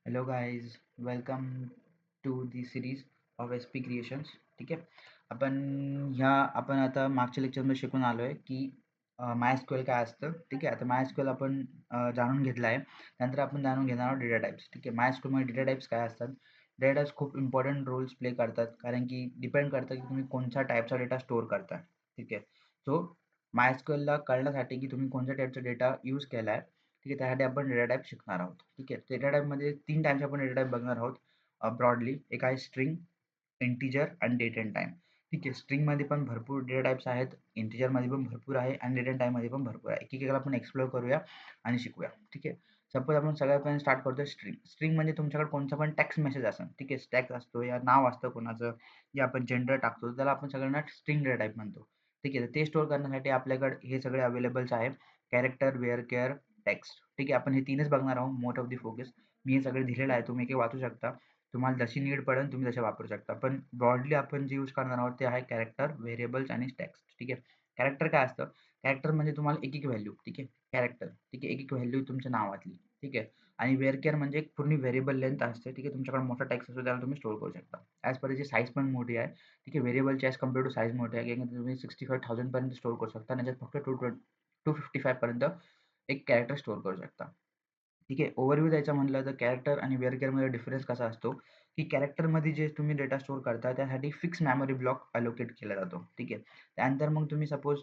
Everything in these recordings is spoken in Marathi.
Hello guys, welcome to the series of S P creations. ठीक आहे. आपण आता मागच्या लेक्चरमध्ये शिकून आलो आहे की मायस्क्वेल काय असतं. ठीक आहे. आता मायस्क्वेल आपण जाणून घेतलं आहे. त्यानंतर आपण जाणून घेणार आहोत डेटा टाईप्स. ठीक आहे. मायस्क्वेलमध्ये डेटा टाईप्स काय असतात. डेटा टाईप्स खूप इम्पॉर्टंट रोल्स प्ले करतात, कारण की डिपेंड करतं की तुम्ही कोणत्या टाईपचा डेटा स्टोअर करता. ठीक आहे. सो मायस्क्वेलला कळण्यासाठी की तुम्ही कोणत्या टाईपचा डेटा यूज केला आहे, ठीक आहे, त्यासाठी आपण डेटा टाईप शिकणार आहोत. ठीक आहे. डेटा टाईपमध्ये 3 टाईपचे आपण डेटा टाईप बघणार आहोत ब्रॉडली. एक आहे स्ट्रिंग, इंटिजर आणि डेट एंड टाईम. ठीक आहे. स्ट्रिंगमध्ये पण भरपूर डेटा टाईप्स आहेत, इंटिजरमध्ये पण भरपूर आहे आणि डेट एंड टाईममध्ये पण भरपूर आहे. एक आपण एक्सप्लोर करूया आणि शिकूया. ठीक आहे. सपोज आपण सगळ्यात पहिल्यांदा स्टार्ट करतोय स्ट्रिंग. स्ट्रिंग म्हणजे तुमच्याकडे कोणता पण टेक्स्ट मेसेज असेल. ठीक आहे. टॅग असतो या नाव असतं कोणाचं, जे आपण जेंडर टाकतो, त्याला आपण सगळ्यांना स्ट्रिंग डेटा टाईप म्हणतो. ठीक आहे. तर ते स्टोअर करण्यासाठी आपल्याकडे हे सगळे अवेलेबल्स आहे. कॅरेक्टर, व्हेअरकेअर, टेक्स्ट. ठीक आहे. आपण हे 3च बघणार आहोत मोस्ट ऑफ द फोकस. मी हे सगळे दिलेलं आहे, तुम्ही एक वाचू शकता. तुम्हाला जशी नीड पडेल तुम्ही तसे वापरू शकता. पण ब्रॉडली आपण जे यूज करणार आहोत ते आहे कॅरेक्टर, व्हेरिएबल्स आणि टेक्स्ट. ठीक आहे. कॅरेक्टर काय असतं? कॅरेक्टर म्हणजे तुम्हाला एक व्हॅल्यू. ठीक आहे. कॅरेक्टर. ठीक आहे. एक व्हॅल्यू तुमच्या नावातली. ठीक आहे. आणि व्हेअरकेअर म्हणजे एक पूर्ण व्हेरिएबल लेंथ असते. ठीक आहे. तुमच्याकडे मोठा टेक्स्ट असतो, त्याला तुम्ही स्टोअर करू शकता. ॲज पर याची साईज पण मोठी आहे. ठीक आहे. व्हेरिएबलची ॲज कंपेअर टू साईज मोठी आहे. तुम्ही 65,000 पर्यंत स्टोअर करू शकता आणि त्याच्यात फक्त 255 पर्यंत एक कॅरेक्टर स्टोअर करू शकता. ठीक आहे. ओव्हरव्ह्यू द्यायचा म्हटलं तर कॅरेक्टर आणि व्हेअरकेअरमध्ये डिफरन्स कसा असतो, की कॅरेक्टरमध्ये जे तुम्ही डेटा स्टोअर करता त्यासाठी फिक्स मेमरी ब्लॉक अलोकेट केला जातो. ठीक आहे. त्यानंतर मग तुम्ही सपोज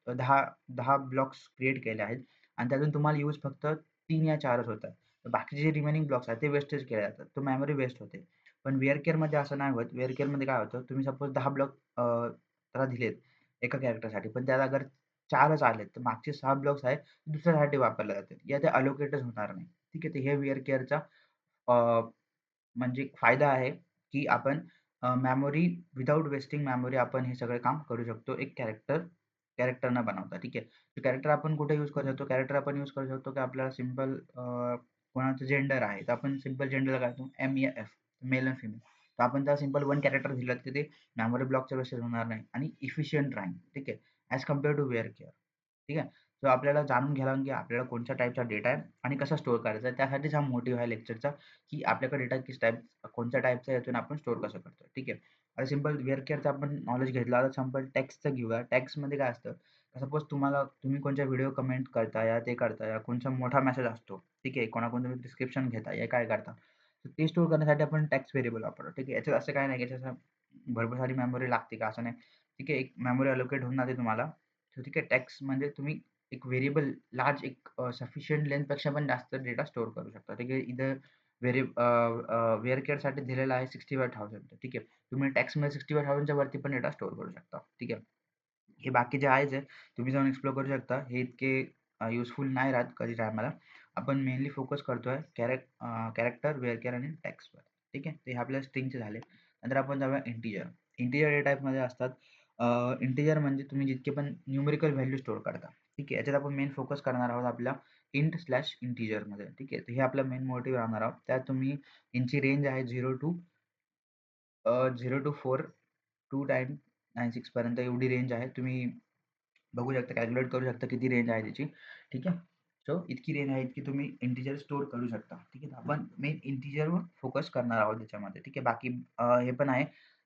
10 ब्लॉक्स क्रिएट केले आहेत आणि त्यातून तुम्हाला यूज फक्त 3 या 4च होतात. तर बाकीचे जे रिमेनिंग ब्लॉक्स आहेत ते वेस्टेज केले जातात. तो मेमरी वेस्ट होते. पण व्हेअरकेअरमध्ये असं नाही होत. व्हेअरकेअरमध्ये काय होतं, तुम्ही सपोज 10 ब्लॉक त्याला दिलेत एका कॅरेक्टरसाठी, पण त्याला अगर 4च आलेत, तर मागचे 6 ब्लॉक्स आहेत दुसऱ्यासाठी वापरले जातील. या ते अलोकेटच होणार नाही. ठीक आहे. तर हे व्हेअरकेअरचा म्हणजे फायदा आहे, की आपण मेमरी विथआऊट वेस्टिंग मेमरी आपण हे सगळे काम करू शकतो एक कॅरेक्टर न बनवता. ठीक आहे. तर कॅरेक्टर आपण कुठे यूज करू शकतो? कॅरेक्टर आपण यूज करू शकतो, की आपल्याला सिंपल कोणाचं जेंडर आहे, तर आपण सिंपल जेंडरला काय करतो MEF, मेल आणि फिमेल. तर आपण त्याला सिंपल 1 कॅरेक्टर दिलं, तर ते मेमरी ब्लॉकच्या वेस्टेज होणार नाही आणि इफिशियंट राहील. ठीक आहे. ॲज कंपेअर टू व्हेअरकेअर. ठीक आहे. सो आपल्याला जाणून घ्यायला लागेल, की आपल्याला कोणत्या टाईपचा डेटा आहे आणि कसा स्टोअर करायचा आहे. त्यासाठीच हा मोटिव्ह आहे लेक्चरचा, की आपल्याकडे डेटा किस टाईप कोणत्या टाईपचा यातून आपण स्टोअर कसं करतो. ठीक आहे. आता सिंपल व्हेअरकेअरचा आपण नॉलेज घेतला, आता सिंपल टेक्स्टचं घेऊया. टेक्स्टमध्ये काय असतं, सपोज तुम्ही कोणत्या व्हिडिओ कमेंट करता या ते करता या कोणचा मोठा मेसेज असतो. ठीक आहे. कोणाकडून तुम्ही प्रिस्क्रिप्शन घेता या काय करता. तर ते स्टोअर करण्यासाठी आपण टेक्स्ट व्हेरिएबल वापरतो. ठीक आहे. याच्यात असं काही नाही, की याच्यात भरपूर सारी मेमरी लागते का, असं नाही. ठीक आहे. एक मेमरी अलोकेट होऊन जाते तुम्हाला. तर ठीक आहे. टेक्स्ट म्हणजे तुम्ही एक व्हेरिएबल लार्ज एक सफिशियंट लेंथपेक्षा पण जास्त डेटा स्टोअर करू शकता. ठीक आहे. इथं व्हेअरकेअरसाठी दिलेला आहे 65,000. ठीक आहे. तुम्ही टेक्स्टमध्ये 65,000 च्या वरती पण डेटा स्टोअर करू शकता. ठीक आहे. हे बाकी जे आहेच आहे, तुम्ही जाऊन एक्सप्लोर करू शकता. हे इतके युजफुल नाही राहत कधी टायमाला. आपण मेनली फोकस करतोय कॅरेक्टर, व्हेअरकेअर आणि टेक्स्टवर. ठीक आहे. तर हे आपल्या स्ट्रिंगचे झाले. नंतर आपण जाऊया इंटिजर. इंटिजर डेटा टाइपमध्ये असतात. इंटिजर म्हणजे तुम्ही जितके पण न्यूमेरिकल व्हॅल्यू स्टोअर करता. ठीक आहे. याच्यात आपण मेन फोकस करणार आहोत आपल्या इंट/इंटिजरमध्ये. ठीक आहे. तर हे आपला मेन मोटिव्ह राहणार आहोत. त्यात तुम्ही यांची रेंज आहे 0 to 4 296 पर्यंत एवढी रेंज आहे. तुम्ही बघू शकता, कॅल्क्युलेट करू शकता किती रेंज आहे त्याची. ठीक आहे. सो इतकी रेंज आहे, इतकी तुम्ही इंटिजर स्टोअर करू शकता. ठीक आहे. आपण मेन इंटिजरवर फोकस करणार आहोत त्याच्यामध्ये. ठीक आहे. बाकी हे पण आहे.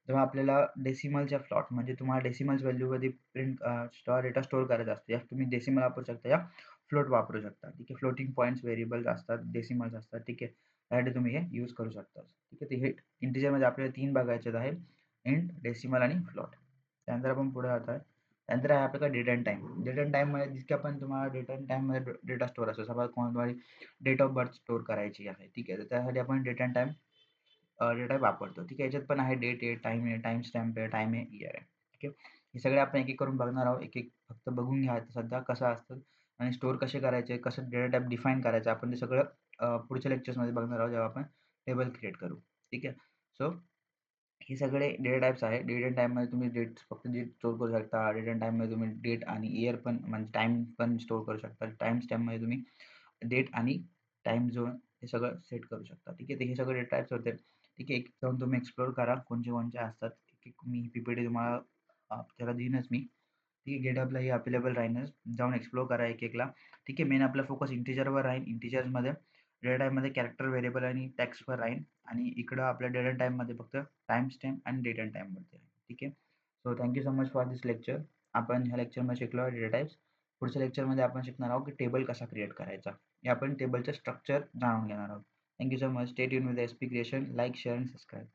जेव्हा आपल्याला डेसिमलच्या प्लॉट म्हणजे तुम्हाला डेसिमल्स व्हॅल्यूमध्ये डेटा स्टोअर करायचा असतो. या तुम्ही डेसिमल वापरू शकता या फ्लोट वापरू शकता. ठीक आहे. फ्लोटिंग पॉइंट्स व्हेरिएबल्स असतात, डेसिमल्स असतात. ठीक आहे. त्यासाठी तुम्ही हे यूज करू शकता. ठीक आहे. तर हे इंटिजरमध्ये आपल्याला 3 बघायचे आहे. इंट, डेसिमल आणि फ्लोट. त्यानंतर आपण पुढे जात आहे. त्यानंतर आहे आपल्याकडे date and time. Date and टाईममध्ये जितक्या पण तुम्हाला डेट एंड टाईममध्ये डेटा स्टोअर असतो. समजा तुम्हाला डेट ऑफ बर्थ स्टोअर करायची आहे. ठीक आहे. तर त्यासाठी आपण डेट एंड टाईम डेटा वापरतो. ठीक आहे. याच्यात पण आहे डेट आहे, टाईम आहे, टाईम स्टॅम्प आहे, टाईम आहे, इयर आहे. ठीक आहे. हे सगळे आपण एक-एक करून बघणार आहोत. एक-एक फक्त बघून घ्या सध्या कसं असतं आणि स्टोअर कसे करायचे, कसं डेटा टाइप डिफाईन करायचं. आपण ते सगळं पुढच्या लेक्चर्समध्ये बघणार आहोत जेव्हा आपण टेबल क्रिएट करू. ठीक आहे. सो हे सगळे डेटा टाइप्स आहे. डेट एंड टाईममध्ये तुम्ही डेट फक्त डेट स्टोअर करू शकता. डेट एंड टाईममध्ये तुम्ही डेट आणि इयर पण म्हणजे टाईम पण स्टोअर करू शकता. टाईम स्टॅम्पमध्ये तुम्ही डेट आणि टाईम झोन हे सगळं सेट करू शकता. ठीक आहे. तर हे सगळे डेटा टाइप्स होते. ठीक आहे. एक जाऊन तुम्ही एक्सप्लोर करा कोणचे-कोणचे असतात. ठीक आहे. मी PPT तुम्हाला त्याला देईनच मी. ठीक आहे. GitHubला हे अवेलेबल राहीलच. जाऊन एक्सप्लोर करा एक-एकला. ठीक आहे. मेन आपला फोकस इंटिजरवर राहील. इंटिजर्समध्ये डेटा टाईपमध्ये कॅरेक्टर, व्हेरिएबल आणि टेक्स्ट फॉर लाईन आणि इकडं आपल्या डेटा टाईपमध्ये फक्त टाईम स्टॅम्प आणि डेट अँड टाईमवरती आहे. ठीक आहे. So thank you so much for this lecture. आपण ह्या लेक्चरमध्ये शिकलो डेटा टाईप्स. पुढच्या लेक्चरमध्ये आपण शिकणार आहोत की टेबल कसा क्रिएट करायचा. हे आपण टेबलचं स्ट्रक्चर जाणून घेणार आहोत. Thank you so much. Stay tune with SP creation. Like, share आणि सबस्क्राईब.